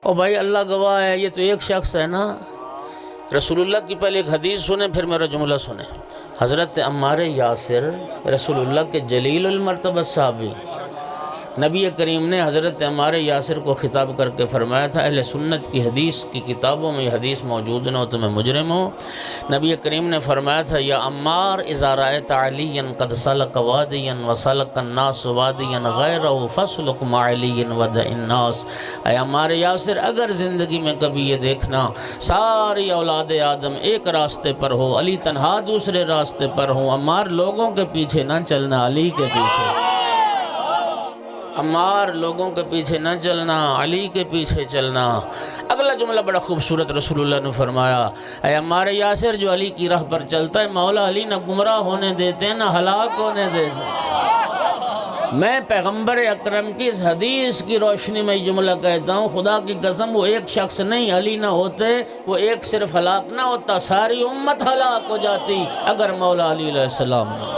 اور بھائی اللہ گواہ ہے، یہ تو ایک شخص ہے نا۔ رسول اللہ کی پہلے ایک حدیث سنیں، پھر میرا جملہ سنیں۔ حضرت عمار یاسر رسول اللہ کے جلیل المرتبہ صحابی، نبی کریم نے حضرت عمار یاسر کو خطاب کر کے فرمایا تھا، اہل سنت کی حدیث کی کتابوں میں یہ حدیث موجود نہ ہو تو میں مجرم ہوں۔ نبی کریم نے فرمایا تھا، یا عمار اذا رأیت علیاً قد سلک وادیاً وسلک الناس وادیاً غیرہ فاسلک مع علی ودع الناس۔ اے عمار یاسر، اگر زندگی میں کبھی یہ دیکھنا ساری اولاد آدم ایک راستے پر ہو، علی تنہا دوسرے راستے پر ہوں، عمار لوگوں کے پیچھے نہ چلنا، علی کے پیچھے۔ عمار لوگوں کے پیچھے نہ چلنا، علی کے پیچھے چلنا۔ اگلا جملہ بڑا خوبصورت رسول اللہ نے فرمایا، اے عمار یاسر، جو علی کی راہ پر چلتا ہے مولا علی نہ گمراہ ہونے دیتے نہ ہلاک ہونے دیتے۔ میں پیغمبر اکرم کی اس حدیث کی روشنی میں یہ جملہ کہتا ہوں، خدا کی قسم وہ ایک شخص نہیں، علی نہ ہوتے وہ ایک صرف ہلاک نہ ہوتا، ساری امت ہلاک ہو جاتی اگر مولا علی علیہ السلام نہ